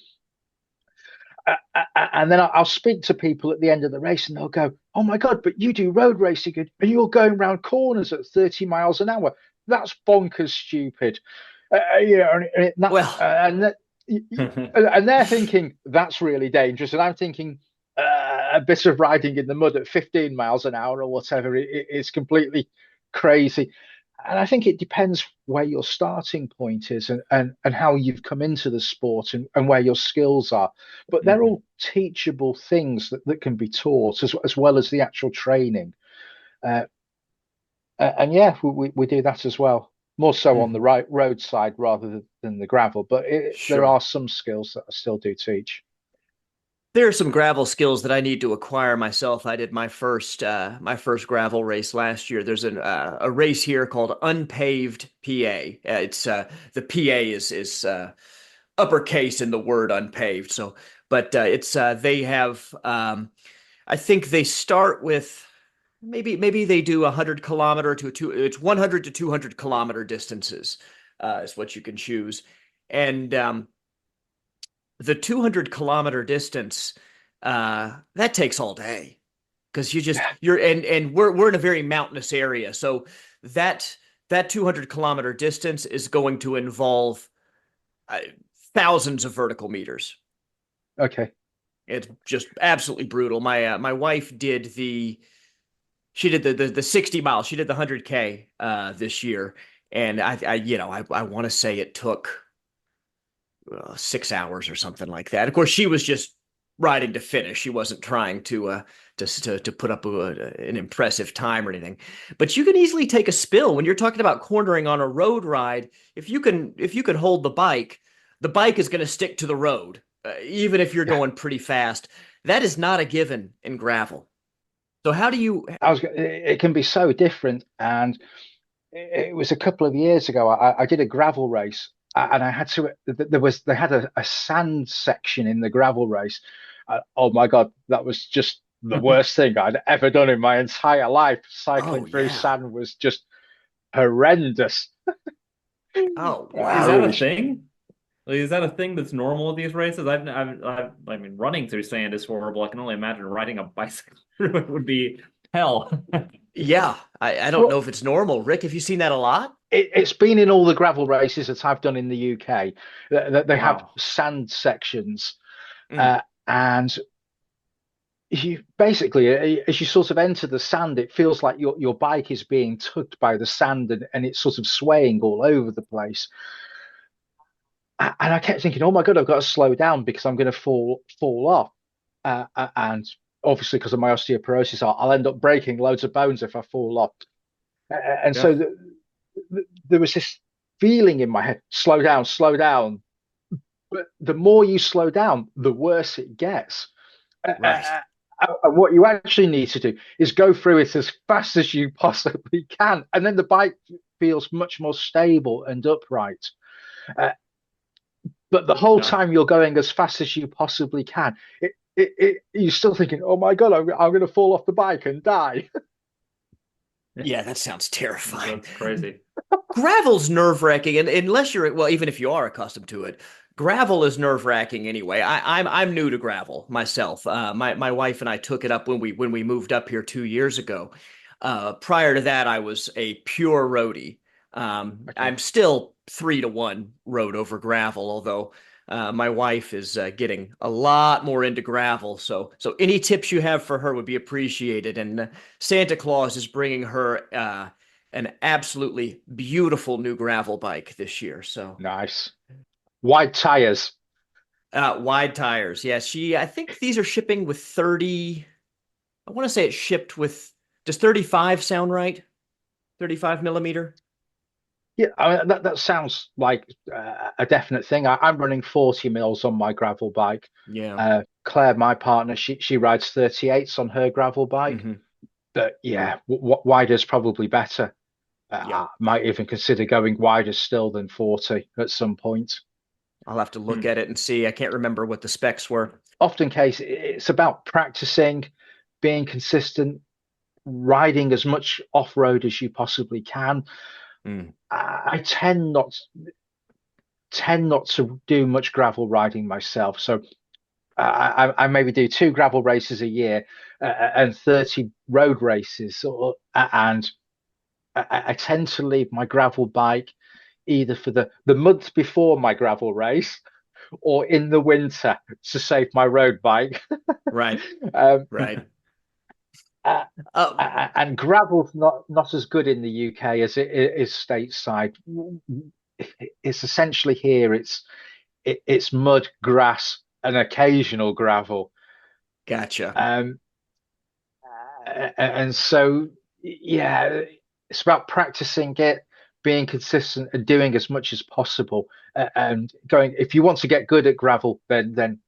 And then I'll speak to people at the end of the race, and they'll go, "Oh my God, but you do road racing, and you're going around corners at 30 miles an hour. That's bonkers stupid." Well, And they're thinking that's really dangerous, and I'm thinking a bit of riding in the mud at 15 miles an hour or whatever is completely crazy. And I think it depends where your starting point is and how you've come into the sport and where your skills are. But they're mhm, all teachable things that can be taught as well as the actual training. Uh, and yeah, we do that as well. More so on the mhm. right road side rather than the gravel. But there Sure. are some skills that I still do teach. There are some gravel skills that I need to acquire myself. I did my first gravel race last year. There's a race here called Unpaved PA. It's the PA is uppercase in the word unpaved. So, but it's they have I think they start with maybe they do 100 kilometer to two. It's 100 to 200 kilometer distances is what you can choose, and the 200 kilometer distance that takes all day because you're and we're in a very mountainous area, so that that 200 kilometer distance is going to involve uh, thousands of vertical meters. Okay. It's just absolutely brutal. My wife did she did the 60 miles. She did the 100K this year, and I want to say it took 6 hours or something like that. Of course, she was just riding to finish. She wasn't trying to put up an impressive time or anything. But you can easily take a spill when you're talking about cornering on a road ride. If you can hold the bike is going to stick to the road, even if you're Yeah. going pretty fast. That is not a given in gravel. So how do you? It can be so different. And it was a couple of years ago. I did a gravel race, and I had to. They had a sand section in the gravel race. Oh my God, that was just the worst thing I'd ever done in my entire life. Oh Cycling through yeah. sand was just horrendous. Oh Is I that wow. a really, thing? Like, is that a thing that's normal at these races? I mean, running through sand is horrible. I can only imagine riding a bicycle through it would be hell. Yeah, I don't know well, if it's normal. Rick, have you seen that a lot? it's been in all the gravel races that I've done in the UK. That they have Wow. sand sections, Mm, uh, and you basically as you sort of enter the sand, it feels like your bike is being tugged by the sand and it's sort of swaying all over the place. And I kept thinking, oh my God, I've got to slow down because I'm going to fall off. And obviously, because of my osteoporosis, I'll end up breaking loads of bones if I fall off. And Yeah. so there was this feeling in my head, slow down, slow down. But the more you slow down, the worse it gets. right. What you actually need to do is go through it as fast as you possibly can, and then the bike feels much more stable and upright. Uh, but the whole Yeah. time you're going as fast as you possibly can, you're still thinking, "Oh my God, I'm going to fall off the bike and die." Yeah, that sounds terrifying. That's crazy. Gravel's nerve-wracking, and unless you're well, even if you are accustomed to it, gravel is nerve-wracking anyway. I'm new to gravel myself. My wife and I took it up when we moved up here 2 years ago. Prior to that, I was a pure roadie. Okay. I'm still 3-to-1 road over gravel, although my wife is getting a lot more into gravel. So any tips you have for her would be appreciated. And Santa Claus is bringing her an absolutely beautiful new gravel bike this year. So Nice. Wide tires. wide tires. Yeah, I think these are shipping with 30. I want to say it's shipped with, does 35 sound right? 35 millimeter? Yeah, I mean, that sounds like a definite thing. I'm running 40 mils on my gravel bike. Yeah. Claire, my partner, she rides 38s on her gravel bike. Hmm. But yeah, wider's probably better. Yeah. I might even consider going wider still than 40 at some point. I'll have to look Hmm. at it and see. I can't remember what the specs were. Often case, it's about practicing, being consistent, riding as much off-road as you possibly can. Mm. I tend not to do much gravel riding myself. So I maybe do 2 gravel races a year and 30 road races, and I tend to leave my gravel bike either for the month before my gravel race or in the winter to save my road bike. Right. um, Right. uh, Uh, and gravel's not as good in the UK as it is stateside. It's essentially here. It's mud, grass, and occasional gravel. gotcha. Um, and so, yeah, it's about practicing it, being consistent, and doing as much as possible. And going, if you want to get good at gravel, then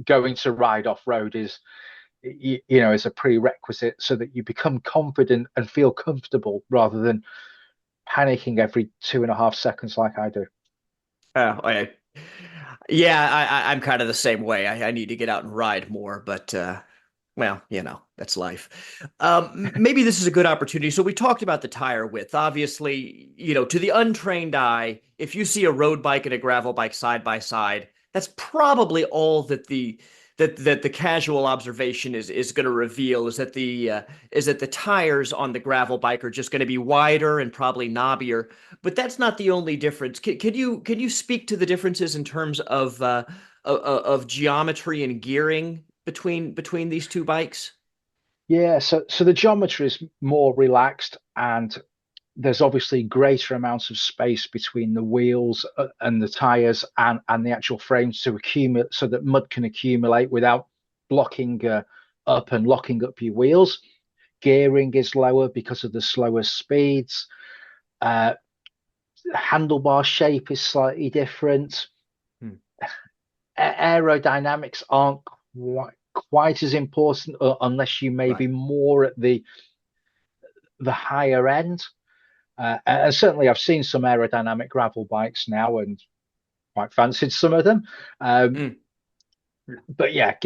going to ride off road is a prerequisite so that you become confident and feel comfortable rather than panicking every 2.5 seconds like I do. I, yeah, I'm kind of the same way. I need to get out and ride more, but well, that's life. Maybe this is a good opportunity. So we talked about the tire width. Obviously, to the untrained eye, if you see a road bike and a gravel bike side by side, that's probably all that the casual observation is going to reveal is that the tires on the gravel bike are just going to be wider and probably knobbier. But that's not the only difference. Can you speak to the differences in terms of geometry and gearing between these two bikes? Yeah, so the geometry is more relaxed, and there's obviously greater amounts of space between the wheels and the tires and the actual frames to accumulate so that mud can accumulate without blocking up and locking up your wheels. Gearing is lower because of the slower speeds. Uh, Handlebar shape is slightly different. Hmm. Aerodynamics aren't quite as important unless you may be Right. more at the higher end. And certainly, I've seen some aerodynamic gravel bikes now and quite fancied some of them. Um, Mm. but yeah,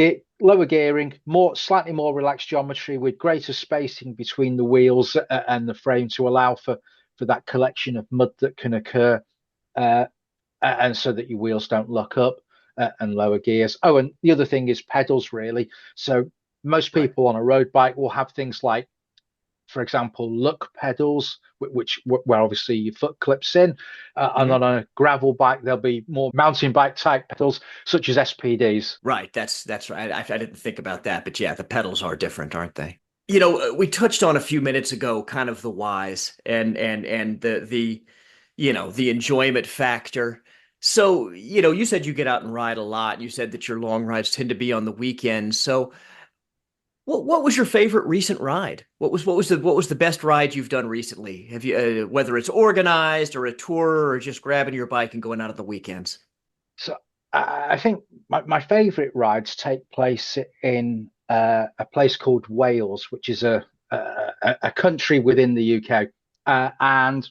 lower gearing, slightly more relaxed geometry with greater spacing between the wheels and the frame to allow for that collection of mud that can occur, uh, and so that your wheels don't lock up, and lower gears. Oh, and the other thing is pedals, really. So most Right. people on a road bike will have things like, for example, luck pedals, where obviously your foot clips in, and Hmm. on a gravel bike there'll be more mountain bike type pedals, such as SPDs. Right. That's right. I didn't think about that, but yeah, the pedals are different, aren't they? We touched on a few minutes ago kind of the whys and the enjoyment factor. So, you said you get out and ride a lot, and you said that your long rides tend to be on the weekends. So, what was your favorite recent ride? What was the best ride you've done recently? Have you whether it's organized or a tour or just grabbing your bike and going out on the weekends? So I think my favourite rides take place in a place called Wales, which is a country within the UK, and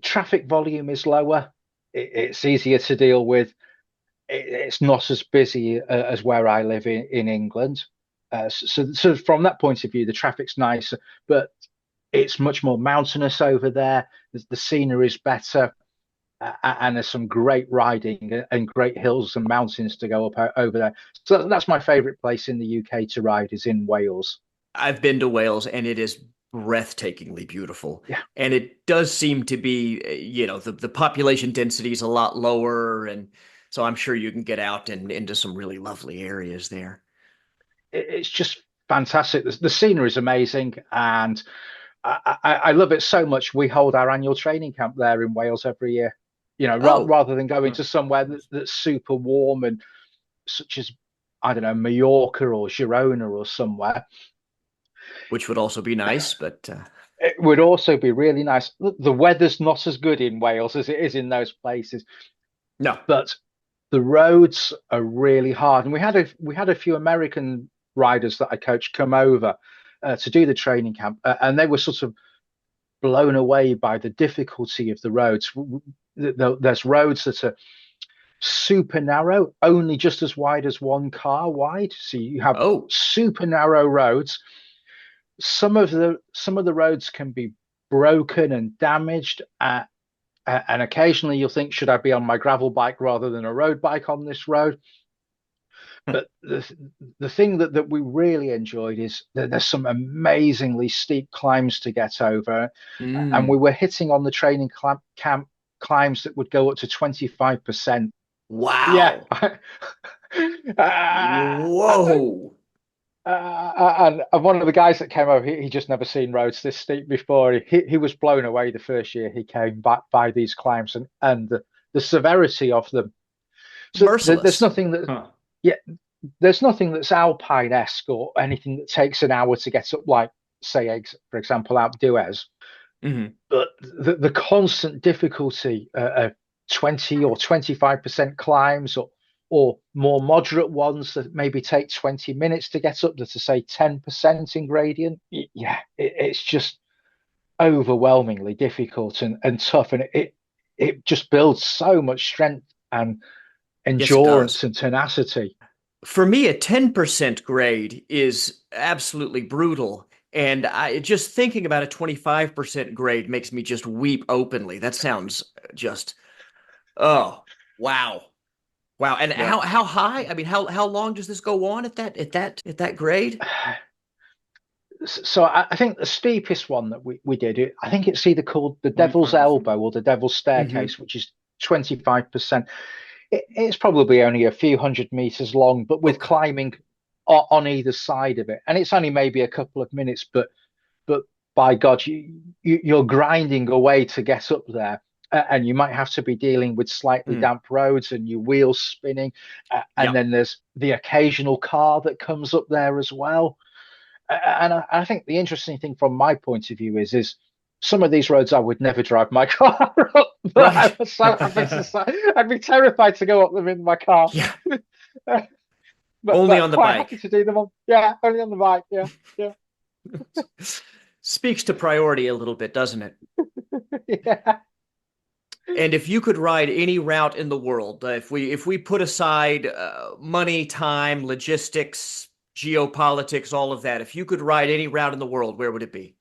traffic volume is lower. It's easier to deal with. It's not as busy as where I live in England. So from that point of view, the traffic's nicer, but it's much more mountainous over there. The scenery is better, and there's some great riding and great hills and mountains to go up over there. So that's my favourite place in the UK to ride, is in Wales. I've been to Wales and it is breathtakingly beautiful. Yeah, And it does seem to be, the population density is a lot lower. And so I'm sure you can get out and into some really lovely areas there. it's just fantastic. The scenery is amazing, and I love it so much. We hold our annual training camp there in Wales every year. Oh, Rather than going to somewhere that's super warm and such as, I don't know, Mallorca or Girona or somewhere. which would also be nice, but It would also be really nice. The weather's not as good in Wales as it is in those places, no. but the roads are really hard. And we had a few American riders that I coached come over to do the training camp, and they were sort of blown away by the difficulty of the roads. There's roads that are super narrow, only just as wide as one car wide. So you have Oh, super narrow roads. Some of the roads can be broken and damaged, and occasionally you'll think, should I be on my gravel bike rather than a road bike on this road? But the thing that we really enjoyed is that there's some amazingly steep climbs to get over, and we mm, were hitting on the training camp climbs that would go up to 25%. Yeah. wow. uh, Whoa. and one of the guys that came over, he just never seen roads this steep before. He was blown away the first year he came back by these climbs, and the severity of them. So there's Merciless. nothing that, Huh. yeah, there's nothing that's Alpine-esque or anything that takes an hour to get up, like, say, for example, Alpe d'Huez. Hmm. But the constant difficulty of 20 or 25% climbs, or more moderate ones that maybe take 20 minutes to get up to say 10% in gradient. Yeah, it's just overwhelmingly difficult and tough. And it just builds so much strength and Yes, it does. endurance and tenacity. For me, a 10% grade is absolutely brutal. And I just thinking about a 25% grade makes me just weep openly. That sounds just, oh, wow. Wow. And Yeah. how high? I mean, how long does this go on at that grade? So I think the steepest one that we did, I think it's either called the Devil's 25%. Elbow or the Devil's Hmm. Staircase, which is 25%. It's probably only a few hundred meters long, but with Okay. climbing on either side of it. And it's only maybe a couple of minutes, but by God, you're grinding away to get up there. And you might have to be dealing with slightly Mm. damp roads and your wheels spinning. And Yeah. then there's the occasional car that comes up there as well. And I think the interesting thing from my point of view is some of these roads I would never drive my car up, but I Right. was so happy to say I'd be terrified to go up them in my car. Yeah. but Only but on the quite happy bike. to do them on, yeah, only on the bike. Yeah, yeah. Speaks to priority a little bit, doesn't it? Yeah. And if you could ride any route in the world, if we put aside money, time, logistics, geopolitics, all of that, if you could ride any route in the world, where would it be?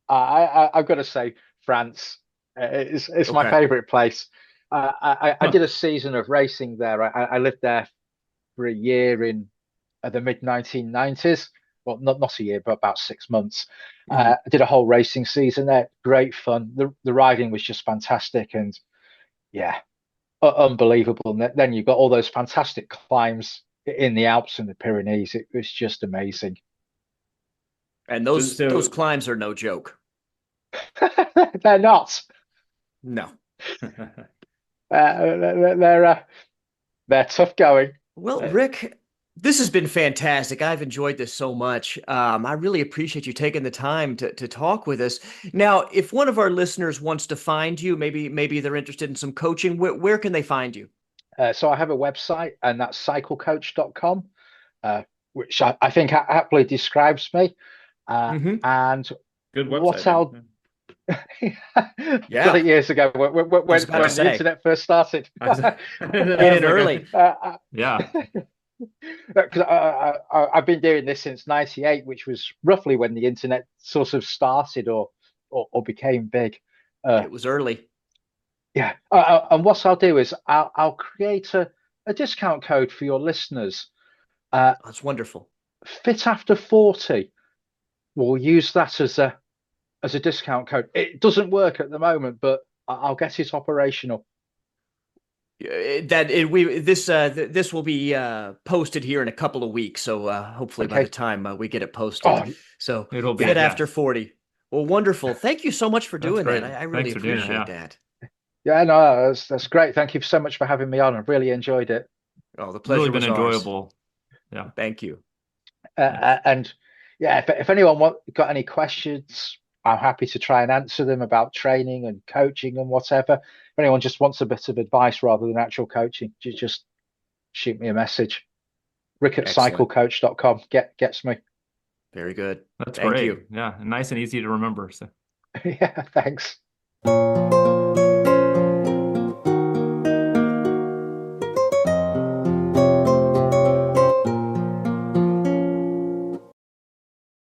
I've got to say France. It's my Okay. favorite place. I Huh. did a season of racing there. I lived there for a year in the mid 1990s. Well, not a year, but about 6 months. Mhm. I did a whole racing season there. Great fun. The riding was just fantastic, and yeah, unbelievable. And then you've got all those fantastic climbs in the Alps and the Pyrenees. It was just amazing. And So, those so climbs are no joke. They're not. No. They're tough going. Well, Uh, Rick, this has been fantastic. I've enjoyed this so much. I really appreciate you taking the time to talk with us. Now, if one of our listeners wants to find you, maybe they're interested in some coaching, where can they find you? so I have a website, and that's cyclecoach.com, which I think aptly describes me. Hmm. And good website what name. I'll Yeah. Yeah, years ago when, I was about to when the say. internet first started. I was, Get in early. yeah, Because I've been doing this since '98, which was roughly when the internet sort of started or became big. Uh, It was early. yeah, and what I'll do is I'll create a discount code for your listeners. That's wonderful. Fit After 40. We'll use that as a discount code. It doesn't work at the moment, but I'll get it operational. This will be posted here in a couple of weeks, so hopefully by the Okay. time we get it posted. Oh, So it'll be, Fit yeah, After 40. Well, wonderful. Thank you so much for that's doing that. great. I really Thanks for doing it. appreciate Yeah, that. yeah, no, that's great. Thank you so much for having me on. I've really enjoyed it. Oh, the really pleasure been was ours. enjoyable. Yeah, Thank you. thanks. And yeah, if anyone got any questions, I'm happy to try and answer them about training and coaching and whatever. If anyone just wants a bit of advice rather than actual coaching, just shoot me a message. Ric at Excellent. cyclecoach.com gets me. Very good. That's Thank great. you. Yeah, nice and easy to remember. So. Yeah, thanks.